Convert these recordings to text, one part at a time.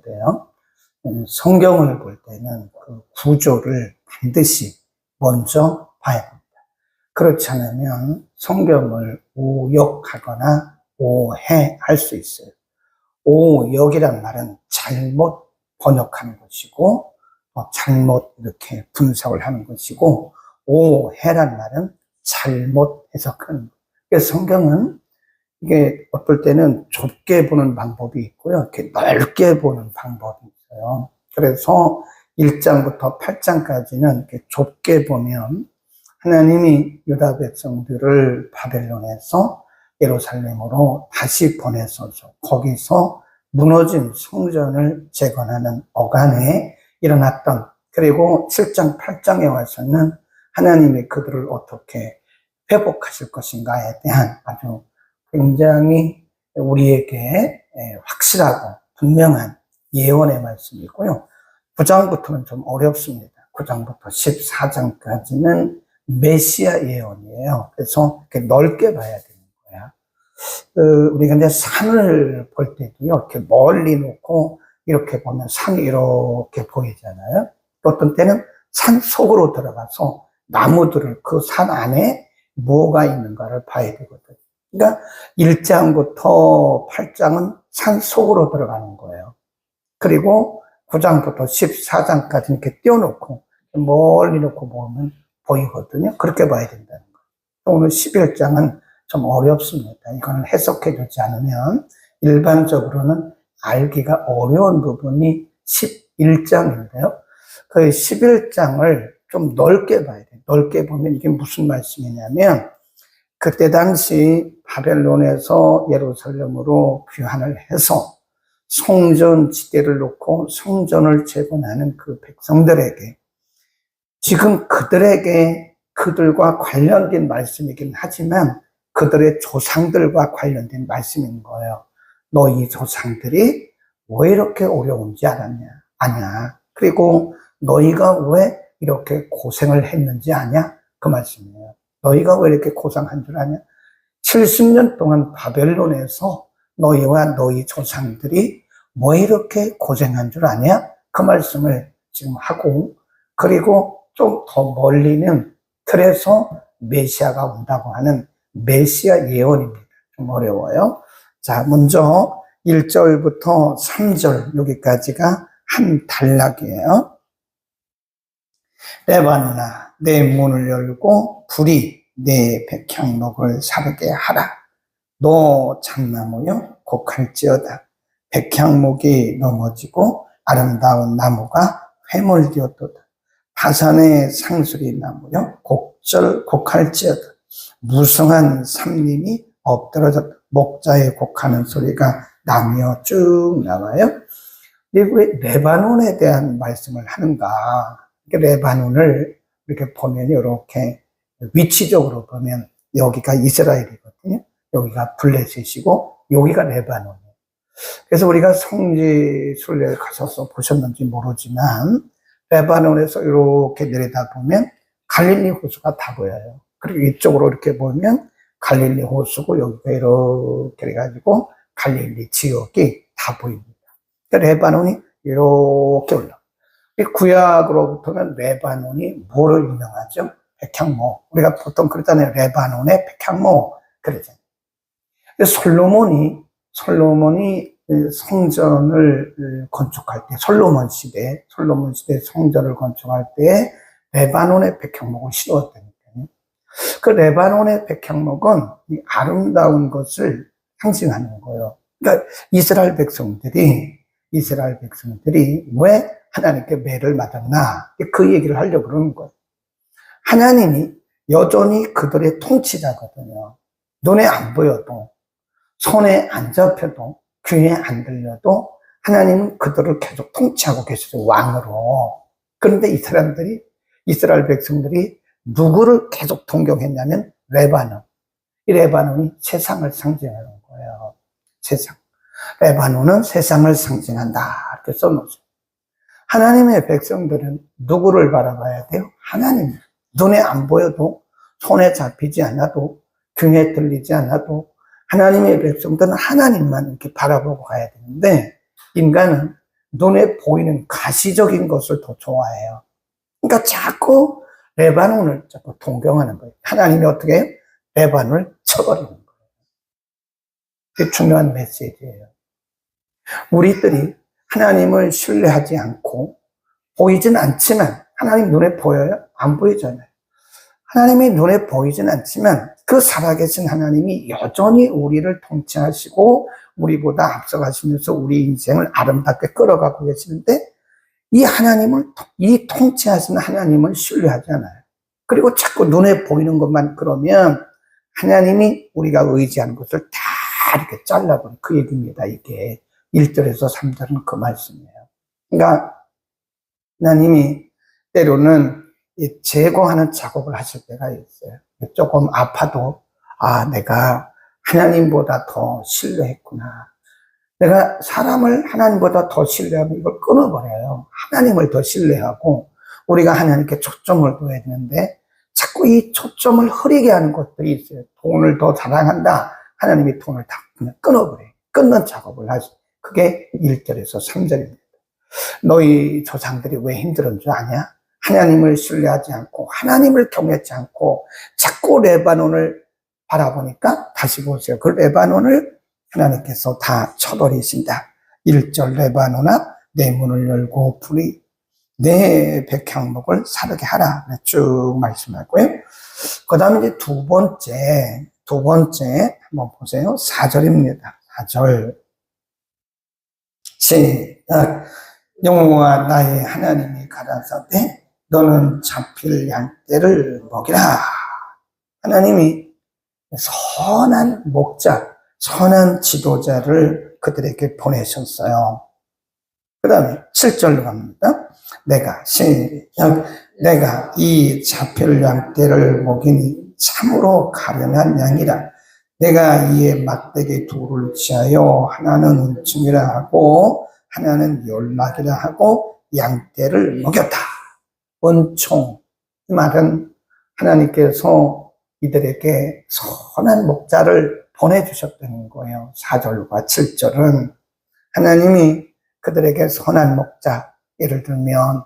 돼요. 성경을 볼 때는 그 구조를 반드시 먼저 봐야 됩니다. 그렇지 않으면 성경을 오역하거나 오해할 수 있어요. 오역이란 말은 잘못 번역하는 것이고, 잘못 이렇게 분석을 하는 것이고, 오해란 말은 잘못 해석하는 것. 그래서 성경은 이게 어떨 때는 좁게 보는 방법이 있고요. 이렇게 넓게 보는 방법이 있어요. 그래서 1장부터 8장까지는 이렇게 좁게 보면 하나님이 유다 백성들을 바벨론에서 예루살렘으로 다시 보내서서 거기서 무너진 성전을 재건하는 어간에 일어났던, 그리고 7장, 8장에 와서는 하나님이 그들을 어떻게 회복하실 것인가에 대한 아주 굉장히 우리에게 확실하고 분명한 예언의 말씀이고요. 9장부터는 좀 어렵습니다. 9장부터 14장까지는 메시아 예언이에요. 그래서 이렇게 넓게 봐야 되는 거야. 우리가 이제 산을 볼 때도요, 이렇게 멀리 놓고 이렇게 보면 산이 이렇게 보이잖아요. 어떤 때는 산 속으로 들어가서 나무들을 그 산 안에 뭐가 있는가를 봐야 되거든요. 그러니까 1장부터 8장은 산 속으로 들어가는 거예요. 그리고 9장부터 14장까지 이렇게 띄워놓고 멀리 놓고 보면 보이거든요. 그렇게 봐야 된다는 거예요. 오늘 11장은 좀 어렵습니다. 이거는 해석해 주지 않으면 일반적으로는 알기가 어려운 부분이 11장인데요. 그 11장을 좀 넓게 봐야 돼요. 넓게 보면 이게 무슨 말씀이냐면, 그때 당시 바벨론에서 예루살렘으로 귀환을 해서 성전 지대를 놓고 성전을 재건하는 그 백성들에게, 지금 그들과 관련된 말씀이긴 하지만 그들의 조상들과 관련된 말씀인 거예요. 너희 조상들이 왜 이렇게 어려운지 아냐? 그리고 너희가 왜 이렇게 고생을 했는지 아냐? 그 말씀이에요. 너희가 왜 이렇게 고생한 줄 아냐? 70년 동안 바벨론에서 너희와 너희 조상들이 왜 이렇게 고생한 줄 아냐? 그 말씀을 지금 하고, 그리고 좀 더 멀리는 그래서 메시아가 온다고 하는 메시아 예언입니다. 좀 어려워요. 자, 먼저 1절부터 3절 여기까지가 한 단락이에요. 레바논아, 내 문을 열고 불이 내 백향목을 사르게 하라. 너 잣나무여 곡할지어다. 백향목이 넘어지고 아름다운 나무가 회물되었도다. 바산의 상수리 나무여 곡할지어다. 무성한 삼림이 엎드러졌다. 목자의 곡하는 소리가 나며 쭉 나와요. 이게 왜 레바논에 대한 말씀을 하는가? 레바논을 이렇게 보면, 이렇게 위치적으로 보면 여기가 이스라엘이거든요. 여기가 블레셋이고 여기가 레바논이에요. 그래서 우리가 성지순례 가셔서 보셨는지 모르지만 레바논에서 이렇게 내려다보면 갈릴리 호수가 다 보여요. 그리고 이쪽으로 이렇게 보면 갈릴리 호수고 여기가 이렇게 해가지고 갈릴리 지역이 다 보입니다. 그러니까 레바논이 이렇게 올라가요. 구약으로부터는 레바논이 뭐로 유명하죠? 백향목. 우리가 보통 그러잖아요. 레바논의 백향목. 그러잖아요. 솔로몬이 성전을 건축할 때, 솔로몬 시대 성전을 건축할 때 레바논의 백향목을 심었다니까요. 그 레바논의 백향목은 이 아름다운 것을 상징하는 거예요. 그러니까 이스라엘 백성들이 왜 하나님께 매를 맞았나? 그 얘기를 하려고 그러는 거예요. 하나님이 여전히 그들의 통치자거든요. 눈에 안 보여도, 손에 안 잡혀도, 귀에 안 들려도 하나님은 그들을 계속 통치하고 계시죠, 왕으로. 그런데 이스라엘 백성들이 누구를 계속 동경했냐면 레바논. 이 레바논이 세상을 상징하는 거예요. 세상. 레바논은 세상을 상징한다. 이렇게 써놓죠. 하나님의 백성들은 누구를 바라봐야 돼요? 하나님. 눈에 안 보여도, 손에 잡히지 않아도, 귀에 들리지 않아도 하나님의 백성들은 하나님만 이렇게 바라보고 가야 되는데, 인간은 눈에 보이는 가시적인 것을 더 좋아해요. 그러니까 자꾸 레바논을 자꾸 동경하는 거예요. 하나님이 어떻게 해요? 레바논을 쳐버리는 거예요. 그게 중요한 메시지예요. 우리들이 하나님을 신뢰하지 않고 보이진 않지만 하나님 눈에 보여요? 안 보이잖아요. 하나님이 눈에 보이진 않지만 그 살아계신 하나님이 여전히 우리를 통치하시고 우리보다 앞서가시면서 우리 인생을 아름답게 끌어가고 계시는데 이 통치하시는 하나님을 신뢰하지 않아요. 그리고 자꾸 눈에 보이는 것만 그러면 하나님이 우리가 의지하는 것을 다 이렇게 잘라버린 그 얘기입니다. 이게 1절에서 3절은 그 말씀이에요. 그러니까 하나님이 때로는 제거하는 작업을 하실 때가 있어요. 조금 아파도 내가 하나님보다 더 신뢰했구나. 내가 사람을 하나님보다 더 신뢰하면 이걸 끊어버려요. 하나님을 더 신뢰하고 우리가 하나님께 초점을 둬야 되는데 자꾸 이 초점을 흐리게 하는 것들이 있어요. 돈을 더 사랑한다. 하나님이 돈을 다 그냥 끊어버려요. 끊는 작업을 하죠. 그게 1절에서 3절입니다. 너희 조상들이 왜 힘들은 줄 아냐? 하나님을 신뢰하지 않고 하나님을 경외하지 않고 자꾸 레바논을 바라보니까 다시 보세요. 그 레바논을 하나님께서 다 쳐버리신다. 1절 레바논아 내 문을 열고 불이 내 백향목을 사르게 하라. 쭉 말씀하고요. 그 다음에 이제 두 번째 한번 보세요. 4절입니다. 4절 시작. 여호와 나의 하나님이 가라사대 너는 잡힐 양떼를 먹이라. 하나님이 선한 목자, 선한 지도자를 그들에게 보내셨어요. 그 다음에 7절로 갑니다. 내가 이 잡힐 양떼를 먹이니 참으로 가련한 양이라. 내가 이에 막대기 둘을 지하여 하나는 은충이라 하고 하나는 연락이라 하고 양떼를 먹였다. 은총, 이 말은 하나님께서 이들에게 선한 목자를 보내주셨다는 거예요. 4절과 7절은 하나님이 그들에게 선한 목자, 예를 들면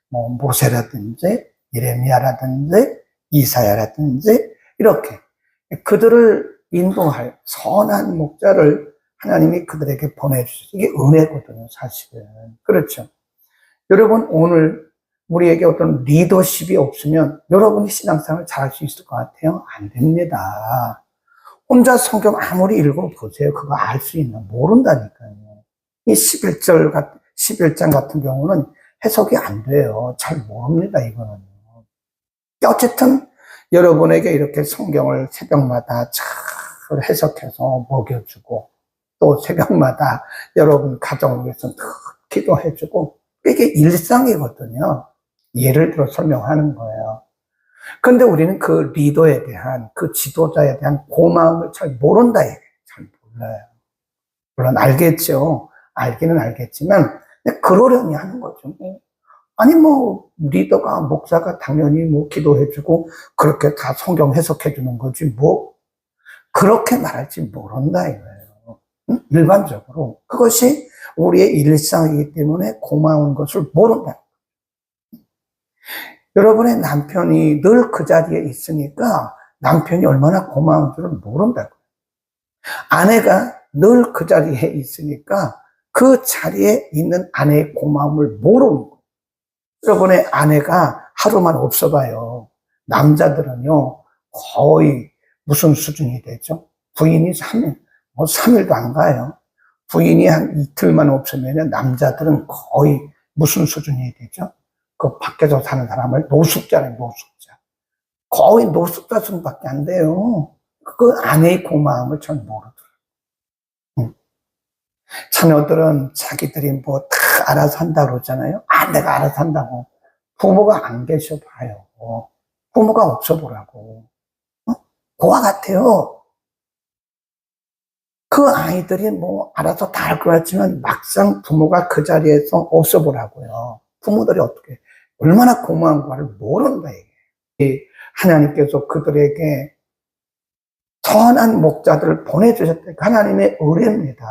모세라든지 예레미야라든지 이사야라든지 이렇게 그들을 인도할 선한 목자를 하나님이 그들에게 보내주셨어요. 이게 은혜거든요, 사실은. 그렇죠. 여러분, 오늘 우리에게 어떤 리더십이 없으면 여러분이 신앙생활을 잘할 수 있을 것 같아요? 안 됩니다. 혼자 성경 아무리 읽어보세요. 그거 알 수 있나? 모른다니까요. 이 11장 같은 경우는 해석이 안 돼요. 잘 모릅니다, 이거는. 어쨌든 여러분에게 이렇게 성경을 새벽마다 잘 해석해서 먹여주고 또 새벽마다 여러분 가정을 위해서 기도해주고 이게 일상이거든요. 예를 들어 설명하는 거예요. 근데 우리는 그 리더에 대한, 그 지도자에 대한 고마움을 잘 모른다. 잘 몰라요. 물론 알겠죠. 알기는 알겠지만 그러려니 하는 거죠. 아니 리더가, 목사가 당연히 기도해주고 그렇게 다 성경 해석해주는 거지 그렇게 말할지 모른다 이거예요. 일반적으로 그것이 우리의 일상이기 때문에 고마운 것을 모른다. 여러분의 남편이 늘 그 자리에 있으니까 남편이 얼마나 고마운 줄을 모른다고요. 아내가 늘 그 자리에 있으니까 그 자리에 있는 아내의 고마움을 모르는 거예요. 여러분의 아내가 하루만 없어봐요. 남자들은요, 거의 무슨 수준이 되죠? 부인이 3일도 안 가요. 부인이 한 이틀만 없으면 남자들은 거의 무슨 수준이 되죠? 그 밖에서 사는 사람을 노숙자래, 노숙자. 거의 노숙자 수준밖에 안 돼요. 그 아내의 고마움을 잘 모르더라고요. 자녀들은 자기들이 다 알아서 한다고 그러잖아요. 내가 알아서 한다고. 부모가 안 계셔 봐요. 부모가 없어 보라고. 그와 같아요. 그 아이들이 알아서 다 할 것 같지만 막상 부모가 그 자리에서 없어 보라고요. 부모들이 어떻게, 얼마나 고마운 거를 모른다, 이게. 하나님께서 그들에게 선한 목자들을 보내주셨다. 하나님의 은혜입니다.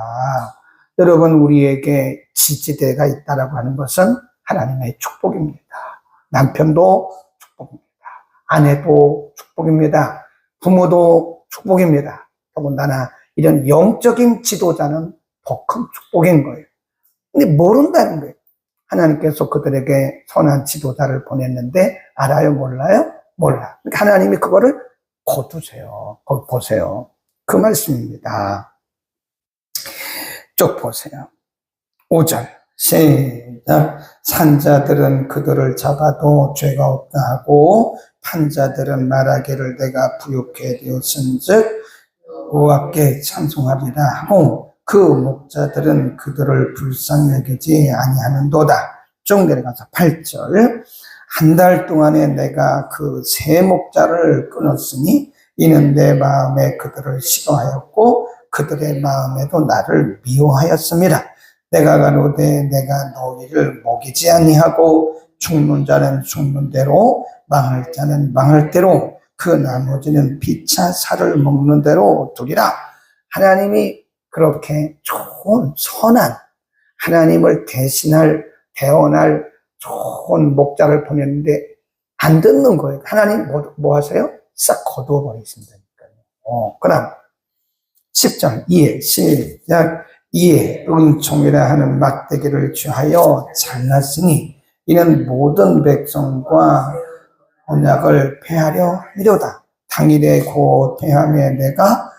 여러분, 우리에게 지지대가 있다라고 하는 것은 하나님의 축복입니다. 남편도 축복입니다. 아내도 축복입니다. 부모도 축복입니다. 더군다나 이런 영적인 지도자는 더 큰 축복인 거예요. 근데 모른다는 거예요. 하나님께서 그들에게 선한 지도자를 보냈는데 알아요? 몰라요? 몰라. 그러니까 하나님이 그거를 거두세요. 거기 보세요. 그 말씀입니다. 쭉 보세요. 5절 시작. 산자들은 그들을 잡아도 죄가 없다 하고 판자들은 말하기를 내가 부욕해 되었은즉 여호와께 찬송하리라 하고 그 목자들은 그들을 불쌍히 여기지 아니하는도다. 쭉 내려가서 8절 한 달 동안에 내가 그 세 목자를 끊었으니 이는 내 마음에 그들을 싫어하였고 그들의 마음에도 나를 미워하였습니다. 내가 가로되 내가 너희를 먹이지 아니하고 죽는 자는 죽는 대로 망할 자는 망할 대로 그 나머지는 피차 살을 먹는 대로 두리라. 하나님이 그렇게 좋은 선한 하나님을 대신할 대언할 좋은 목자를 보냈는데 안 듣는 거예요. 하나님 뭐 하세요? 싹 거두어버리신다니까요. 그럼 10절 이에 시작. 이에 은총이라 하는 막대기를 취하여 잘랐으니 이는 모든 백성과 언약을 폐하려 하려다. 당일에 곧 폐함에 내가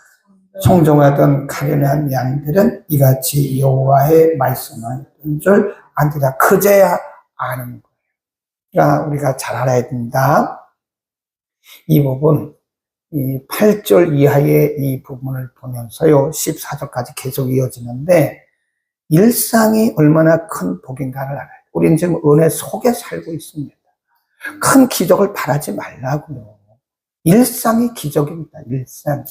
청종하던 가련한 양들은 이같이 여호와의 말씀하였던 줄 안디라. 그제야 아는 거예요. 그러니까 우리가 잘 알아야 된다. 이 부분, 이 8절 이하의 이 부분을 보면서요, 14절까지 계속 이어지는데, 일상이 얼마나 큰 복인가를 알아요. 우리는 지금 은혜 속에 살고 있습니다. 큰 기적을 바라지 말라고요. 일상이 기적입니다, 일상.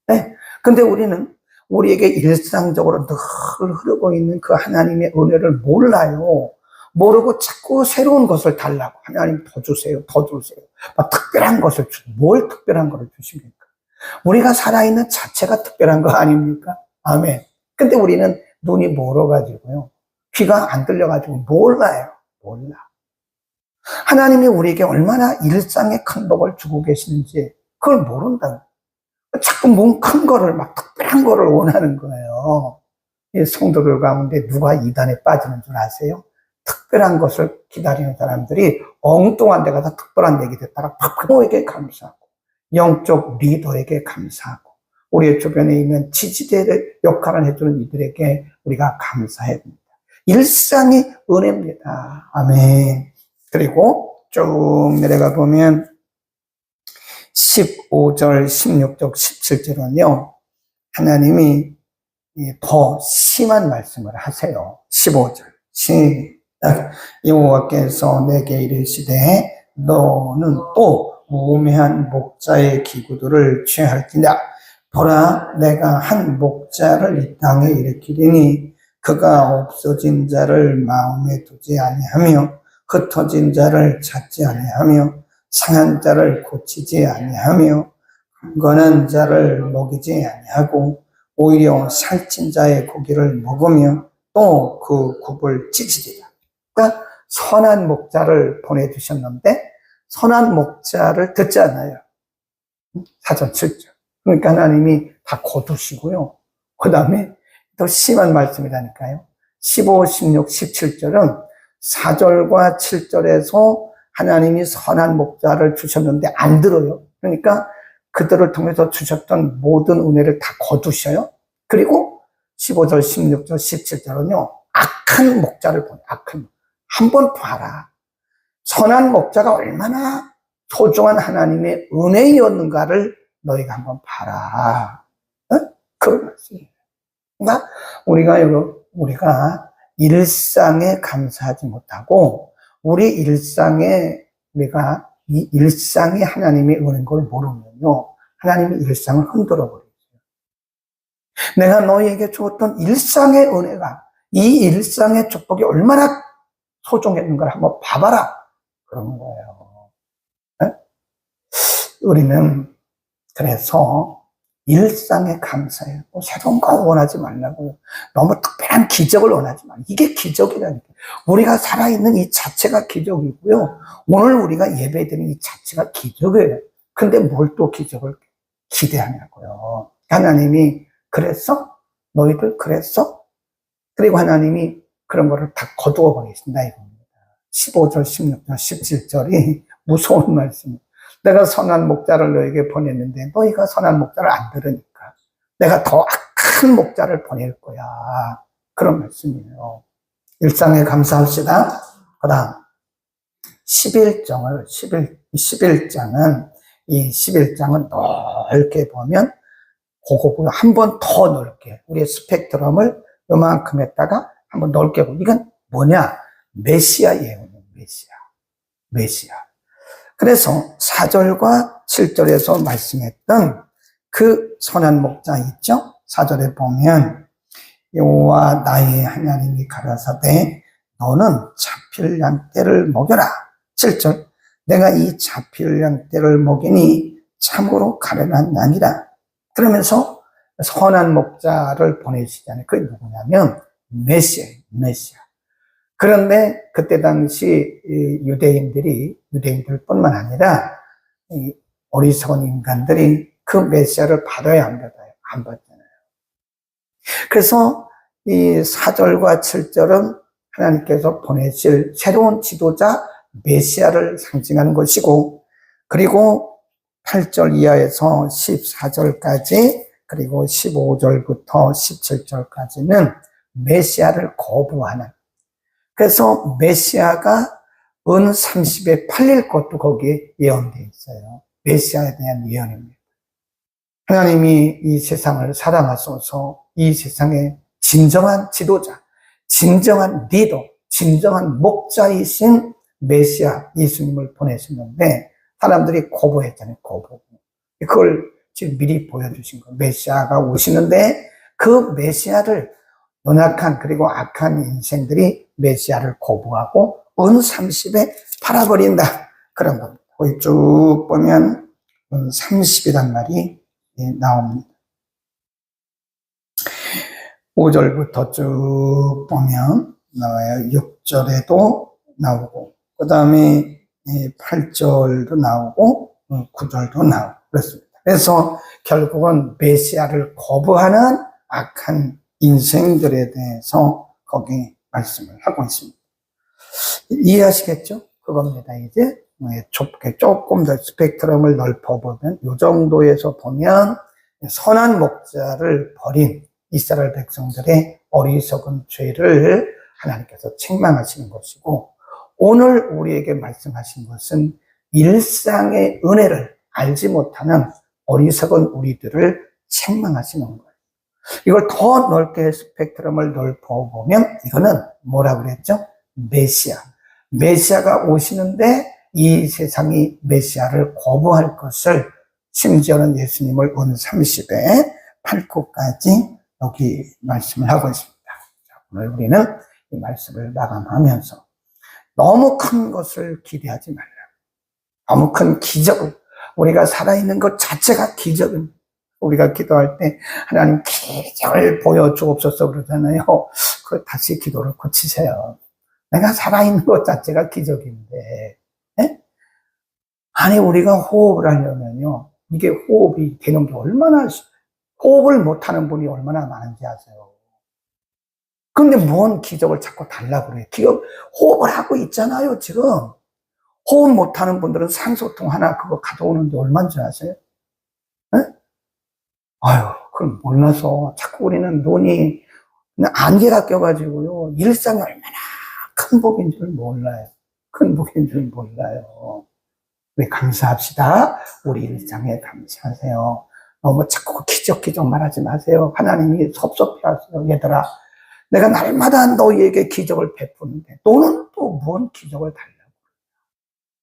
네. 근데 우리는 우리에게 일상적으로 늘 흐르고 있는 그 하나님의 은혜를 몰라요. 모르고 자꾸 새로운 것을 달라고. 하나님 더 주세요, 더 주세요. 특별한 것을 뭘 특별한 것을 주십니까? 우리가 살아있는 자체가 특별한 거 아닙니까? 아멘. 근데 우리는 눈이 멀어가지고요. 귀가 안 들려가지고 몰라요. 몰라. 하나님이 우리에게 얼마나 일상의 큰 복을 주고 계시는지 그걸 모른다. 자꾸 뭔 큰 거를 막 특별한 거를 원하는 거예요. 이 성도들 가운데 누가 이단에 빠지는 줄 아세요? 특별한 것을 기다리는 사람들이 엉뚱한 데 가서 특별한 얘기 듣다가 부모에게 감사하고 영적 리더에게 감사하고 우리의 주변에 있는 지지대의 역할을 해주는 이들에게 우리가 감사해야 됩니다. 일상이 은혜입니다. 아멘. 그리고 쭉 내려가 보면 15절, 16절, 17절은요. 하나님이 더 심한 말씀을 하세요. 15절 시작. 여호와께서 내게 이르시되 너는 또 우매한 목자의 기구들을 취할지냐. 보라, 내가 한 목자를 이 땅에 일으키리니 그가 없어진 자를 마음에 두지 아니하며 흩어진 자를 찾지 아니하며 상한 자를 고치지 아니하며 강건한 자를 먹이지 아니하고 오히려 살찐 자의 고기를 먹으며 또 그 굽을 찢으리라. 그러니까 선한 목자를 보내주셨는데 선한 목자를 듣지 않아요. 4절 7절. 그러니까 하나님이 다 거두시고요. 그 다음에 더 심한 말씀이라니까요. 15, 16, 17절은 4절과 7절에서 하나님이 선한 목자를 주셨는데 안 들어요. 그러니까 그들을 통해서 주셨던 모든 은혜를 다 거두셔요. 그리고 15절, 16절, 17절은요. 악한 목자를 보내. 악한. 한번 봐라. 선한 목자가 얼마나 소중한 하나님의 은혜였는가를 너희가 한번 봐라. 그런 말씀이에요. 그러니까 우리가 일상에 감사하지 못하고 우리 일상에 우리가 이 일상이 하나님의 은혜인 걸 모르면요. 하나님의 일상을 흔들어 버리죠. 내가 너희에게 주었던 일상의 은혜가 이 일상의 축복이 얼마나 소중했는가를 한번 봐봐라. 그런 거예요. 네? 우리는 그래서 일상에 감사해요. 뭐 새로운 거 원하지 말라고요. 너무 특별한 기적을 원하지 말고. 이게 기적이라니까. 우리가 살아있는 이 자체가 기적이고요. 오늘 우리가 예배드리는 이 자체가 기적이에요. 근데 뭘 또 기적을 기대하냐고요. 하나님이 그랬어? 너희들 그랬어? 그리고 하나님이 그런 거를 다 거두어 버리신다 이겁니다. 15절, 16절, 17절이 무서운 말씀이에요. 내가 선한 목자를 너에게 보냈는데 너희가 선한 목자를 안 들으니까 내가 더 악한 목자를 보낼 거야. 그런 말씀이에요. 일상에 감사합시다. 그 다음 11장은 이 11장은 넓게 보면 그거고요. 한 번 더 넓게 우리의 스펙트럼을 요만큼 했다가 한 번 넓게 보고 이건 뭐냐? 메시아 예언이에요. 메시아. 그래서 4절과 7절에서 말씀했던 그 선한 목자 있죠? 4절에 보면 여호와 나의 하나님이 가라사대 너는 잡힐 양떼를 먹여라. 7절 내가 이 잡힐 양떼를 먹이니 참으로 가련한 양이라. 그러면서 선한 목자를 보내시잖아요. 그게 누구냐면 메시아. 그런데 그때 당시 유대인들뿐만 아니라 어리석은 인간들이 그 메시아를 받아야 안 받아요? 안 받잖아요. 그래서 이 4절과 7절은 하나님께서 보내실 새로운 지도자 메시아를 상징하는 것이고, 그리고 8절 이하에서 14절까지 그리고 15절부터 17절까지는 메시아를 거부하는, 그래서 메시아가 은 30에 팔릴 것도 거기에 예언되어 있어요. 메시아에 대한 예언입니다. 하나님이 이 세상을 사랑하셔서 이 세상의 진정한 지도자, 진정한 리더, 진정한 목자이신 메시아 예수님을 보내셨는데 사람들이 거부했잖아요. 거부. 그걸 지금 미리 보여주신 거예요. 메시아가 오시는데 그 메시아를 연약한 그리고 악한 인생들이 메시아를 거부하고 은 30에 팔아버린다. 그런 겁니다. 거기 쭉 보면 은 30이란 말이 나옵니다. 5절부터 쭉 보면 나와요. 6절에도 나오고, 그 다음에 8절도 나오고, 9절도 나오고, 그렇습니다. 그래서 결국은 메시아를 거부하는 악한 인생들에 대해서 거기 말씀을 하고 있습니다. 이해하시겠죠? 그겁니다. 이제 좁게 조금 더 스펙트럼을 넓혀보면 이 정도에서 보면 선한 목자를 버린 이스라엘 백성들의 어리석은 죄를 하나님께서 책망하시는 것이고, 오늘 우리에게 말씀하신 것은 일상의 은혜를 알지 못하는 어리석은 우리들을 책망하시는 거예요. 이걸 더 넓게 스펙트럼을 넓혀보면 이거는 뭐라고 그랬죠? 메시아가 오시는데 이 세상이 메시아를 거부할 것을, 심지어는 예수님을 은 30에 팔고까지 여기 말씀을 하고 있습니다. 오늘 우리는 이 말씀을 마감하면서 너무 큰 것을 기대하지 말라. 너무 큰 기적을, 우리가 살아있는 것 자체가 기적입니다. 우리가 기도할 때 하나님 기적을 보여주옵소서 그러잖아요. 그 다시 기도를 고치세요. 내가 살아있는 것 자체가 기적인데, 네? 아니 우리가 호흡을 하려면요, 이게 호흡이 되는 게 얼마나, 호흡을 못하는 분이 얼마나 많은지 아세요? 근데 뭔 기적을 자꾸 달라고 그래요? 호흡을 하고 있잖아요 지금. 호흡 못하는 분들은 산소통 하나 그거 가져오는데 얼마인지 아세요? 네? 아유, 그럼 몰라서 자꾸 우리는 눈이 그냥 안개가 껴가지고요, 일상이 얼마나 큰 복인 줄 몰라요. 큰 복인 줄 몰라요. 우리 감사합시다. 우리 일상에 감사하세요. 너무 자꾸 기적 말하지 마세요. 하나님이 섭섭해하세요. 얘들아, 내가 날마다 너희에게 기적을 베푸는데 너는 또 뭔 기적을 달라고?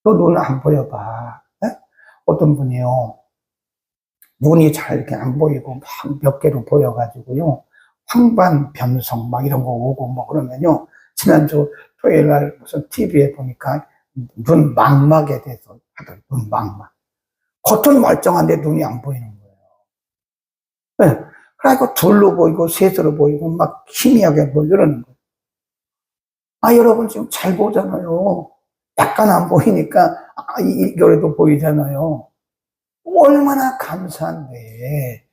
너 눈 안 보여봐. 네? 어떤 분이요, 눈이 잘 이렇게 안 보이고 막 몇 개로 보여가지고요, 황반 변성 막 이런 거 오고 뭐 그러면요, 지난주 토요일 날 무슨 TV에 보니까 눈 망막에 대해서 하더라고요. 눈 망막. 겉은 멀쩡한데 눈이 안 보이는 거예요. 네. 그래갖고 둘로 보이고 셋으로 보이고 막 희미하게 보이고 이러는 거예요. 아, 여러분 지금 잘 보잖아요. 약간 안 보이니까 이거라도 보이잖아요. 얼마나 감사한데.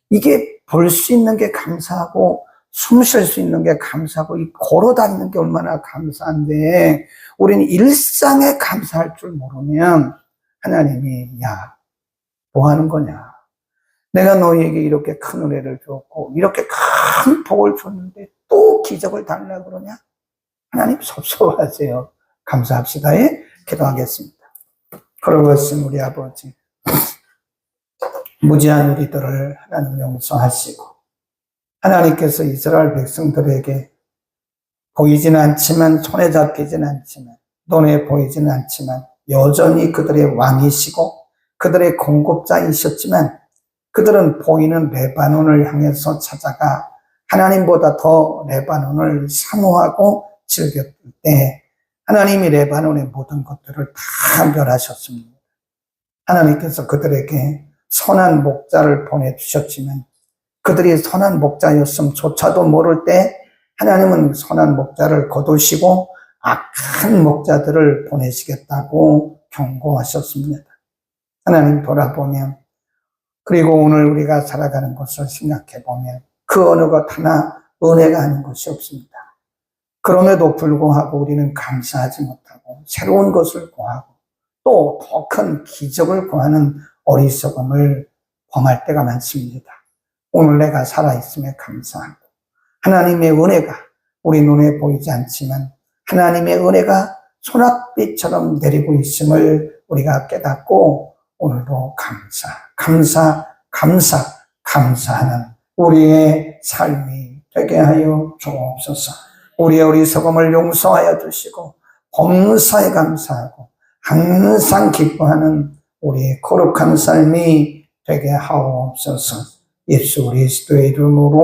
이게 볼 수 있는 게 감사하고 숨 쉴 수 있는 게 감사하고 이 걸어 다니는 게 얼마나 감사한데 우리는 일상에 감사할 줄 모르면 하나님이 야, 뭐 하는 거냐. 내가 너희에게 이렇게 큰 은혜를 줬고 이렇게 큰 복을 줬는데 또 기적을 달라고 그러냐? 하나님 섭섭하세요. 감사합시다. 예? 기도하겠습니다. 그러고신 우리 아버지 무지한 우리들을 하나님 용서하시고 하나님께서 이스라엘 백성들에게 보이지는 않지만 손에 잡히지는 않지만 눈에 보이지는 않지만 여전히 그들의 왕이시고 그들의 공급자이셨지만 그들은 보이는 레바논을 향해서 찾아가 하나님보다 더 레바논을 사모하고 즐겼을 때 하나님이 레바논의 모든 것들을 다 멸하셨습니다. 하나님께서 그들에게 선한 목자를 보내주셨지만 그들이 선한 목자였음조차도 모를 때 하나님은 선한 목자를 거두시고 악한 목자들을 보내시겠다고 경고하셨습니다. 하나님 돌아보면 그리고 오늘 우리가 살아가는 것을 생각해 보면 그 어느 것 하나 은혜가 아닌 것이 없습니다. 그럼에도 불구하고 우리는 감사하지 못하고 새로운 것을 구하고 또 더 큰 기적을 구하는 어리석음을 범할 때가 많습니다. 오늘 내가 살아있음에 감사하고 하나님의 은혜가 우리 눈에 보이지 않지만 하나님의 은혜가 소낙비처럼 내리고 있음을 우리가 깨닫고 오늘도 감사하는 우리의 삶이 되게 하여 주옵소서. 우리의 어리석음을 용서하여 주시고 범사에 감사하고 항상 기뻐하는 우리의 거룩한 삶이 되게 하옵소서. 예수 그리스도의 이름으로